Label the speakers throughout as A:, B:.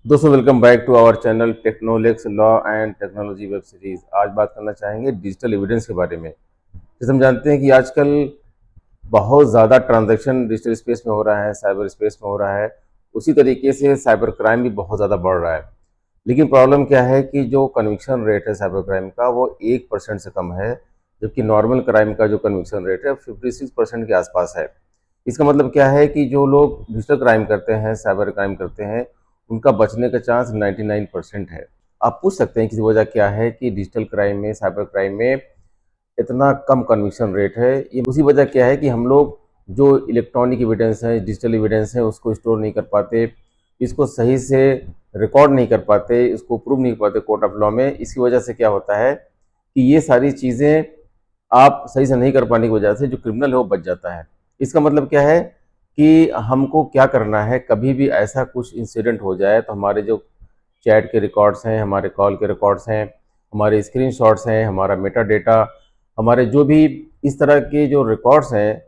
A: दोस्तों welcome back to our channel Technolex law and technology web series. आज बात करना चाहेंगे डिजिटल एविडेंस के बारे में। जैसे हम जानते हैं कि आजकल बहुत ज़्यादा ट्रांजैक्शन डिजिटल स्पेस में हो रहा है, साइबर स्पेस में हो रहा है। उसी तरीके से साइबर क्राइम भी बहुत ज़्यादा बढ़ रहा है। लेकिन प्रॉब्लम क्या है कि जो कन्विक्शन रेट है साइबर क्राइम का वो 1% से कम है, जबकि नॉर्मल क्राइम का जो कन्विक्शन रेट है 56% के आसपास है। इसका मतलब क्या है कि जो लोग डिजिटल क्राइम करते हैं, साइबर क्राइम करते हैं, उनका बचने का चांस 99% है। आप पूछ सकते हैं कि वजह क्या है कि डिजिटल क्राइम में, साइबर क्राइम में इतना कम कन्विक्शन रेट है। ये उसी वजह क्या है कि हम लोग जो इलेक्ट्रॉनिक एविडेंस है, डिजिटल एविडेंस है, उसको स्टोर नहीं कर पाते, इसको सही से रिकॉर्ड नहीं कर पाते, इसको प्रूव नहीं कर पाते कोर्ट ऑफ लॉ में। इसकी वजह से क्या होता है कि ये सारी चीज़ें आप सही से नहीं कर पाने की वजह से जो क्रिमिनल है वो बच जाता है। इसका मतलब क्या है कि हमको क्या करना है, कभी भी ऐसा कुछ इंसिडेंट हो जाए तो हमारे जो चैट के रिकॉर्ड्स हैं, हमारे कॉल के रिकॉर्ड्स हैं, हमारे स्क्रीनशॉट्स हैं, हमारा मेटा डेटा, हमारे जो भी इस तरह के जो रिकॉर्ड्स हैं,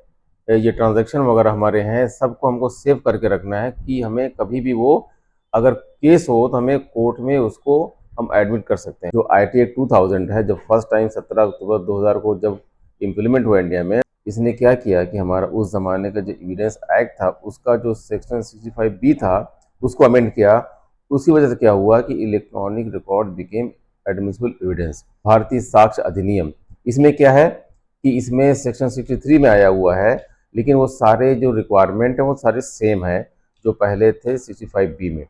A: ये ट्रांजैक्शन वगैरह हमारे हैं, सबको हमको सेव करके रखना है कि हमें कभी भी वो अगर केस हो तो हमें कोर्ट में उसको हम एडमिट कर सकते हैं। जो आईटी एक्ट 2000 है, जब फर्स्ट टाइम 17 अक्टूबर 2000 को जब इम्प्लीमेंट हुआ इंडिया में, इसने क्या किया कि हमारा उस ज़माने का जो एविडेंस एक्ट था उसका जो सेक्शन 65 बी था उसको अमेंड किया। उसी वजह से क्या हुआ कि electronic record became admissible evidence, भारतीय साक्ष्य अधिनियम। इसमें क्या है कि इसमें सेक्शन 63 में आया हुआ है, लेकिन वो सारे जो रिक्वायरमेंट हैं वो सारे सेम है जो पहले थे 65 बी में।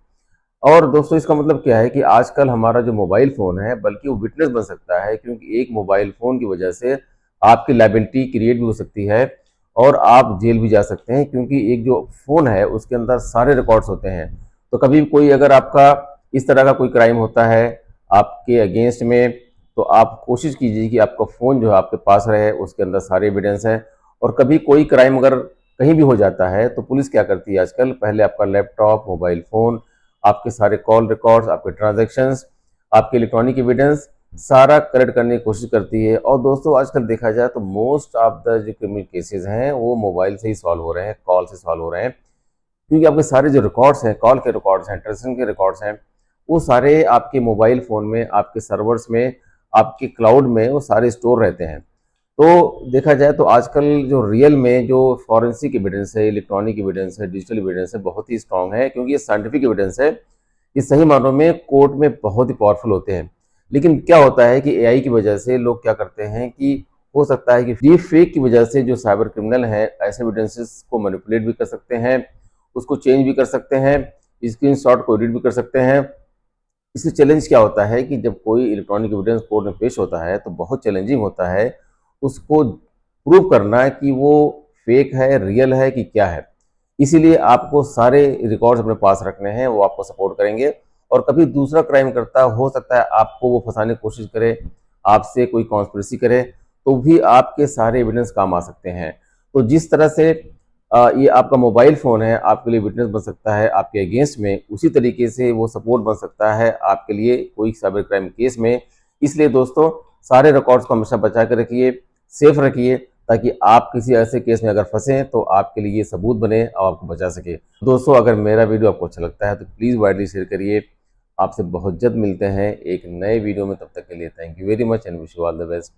A: और दोस्तों इसका मतलब क्या है कि आजकल हमारा जो मोबाइल फ़ोन है बल्कि वो विटनेस बन सकता है, क्योंकि एक मोबाइल फ़ोन की वजह से आपकी लायबिलिटी क्रिएट भी हो सकती है और आप जेल भी जा सकते हैं, क्योंकि एक जो फ़ोन है उसके अंदर सारे रिकॉर्ड्स होते हैं। तो कभी कोई अगर आपका इस तरह का कोई क्राइम होता है आपके अगेंस्ट में, तो आप कोशिश कीजिए कि आपका फ़ोन जो है आपके पास रहे, उसके अंदर सारे एविडेंस है। और कभी कोई क्राइम अगर कहीं भी हो जाता है तो पुलिस क्या करती है आजकल, पहले आपका लैपटॉप, मोबाइल फ़ोन, आपके सारे कॉल रिकॉर्ड्स, आपके ट्रांजैक्शंस, आपके इलेक्ट्रॉनिक एविडेंस सारा कलेक्ट करने की कोशिश करती है। और दोस्तों आजकल देखा जाए तो मोस्ट ऑफ द जो क्रिमिनल केसेस हैं वो मोबाइल से ही सॉल्व हो रहे हैं, कॉल से सॉल्व हो रहे हैं, क्योंकि आपके सारे जो रिकॉर्ड्स हैं, कॉल के रिकॉर्ड्स हैं, ट्रांजैक्शन के रिकॉर्ड्स हैं, वो सारे आपके मोबाइल फ़ोन में, आपके सर्वर्स में, आपके क्लाउड में वो सारे स्टोर रहते हैं। तो देखा जाए तो आजकल जो रियल में जो फॉरेंसिक एविडेंस है, इलेक्ट्रॉनिक एविडेंस है, डिजिटल एविडेंस है, बहुत ही स्ट्रांग है, क्योंकि ये साइंटिफिक एविडेंस है। ये सही मानों में कोर्ट में बहुत ही पावरफुल होते हैं। लेकिन क्या होता है कि एआई की वजह से लोग क्या करते हैं कि हो सकता है कि डीप फेक की वजह से जो साइबर क्रिमिनल है ऐसे एविडेंसेस को मैनिपुलेट भी कर सकते हैं, उसको चेंज भी कर सकते हैं, स्क्रीनशॉट को एडिट भी कर सकते हैं। इससे चैलेंज क्या होता है कि जब कोई इलेक्ट्रॉनिक एविडेंस कोर्ट में पेश होता है तो बहुत चैलेंजिंग होता है उसको प्रूव करना कि वो फेक है, रियल है कि क्या है। इसीलिए आपको सारे रिकॉर्ड्स अपने पास रखने हैं, वो आपको सपोर्ट करेंगे। और कभी दूसरा क्राइम करता हो सकता है आपको वो फंसाने की कोशिश करे, आपसे कोई कॉन्स्पिरेसी करे, तो भी आपके सारे एविडेंस काम आ सकते हैं। तो जिस तरह से ये आपका मोबाइल फ़ोन है आपके लिए विटनेस बन सकता है आपके अगेंस्ट में, उसी तरीके से वो सपोर्ट बन सकता है आपके लिए कोई साइबर क्राइम केस में। इसलिए दोस्तों सारे रिकॉर्ड्स को हमेशा बचा के रखिए, सेफ रखिए, ताकि आप किसी ऐसे केस में अगर फंसें तो आपके लिए ये सबूत बने और आपको बचा सके। दोस्तों अगर मेरा वीडियो आपको अच्छा लगता है तो प्लीज़ वाइडली शेयर करिए। आपसे बहुत जल्द मिलते हैं एक नए वीडियो में, तब तक के लिए thank you very much and wish you all the best.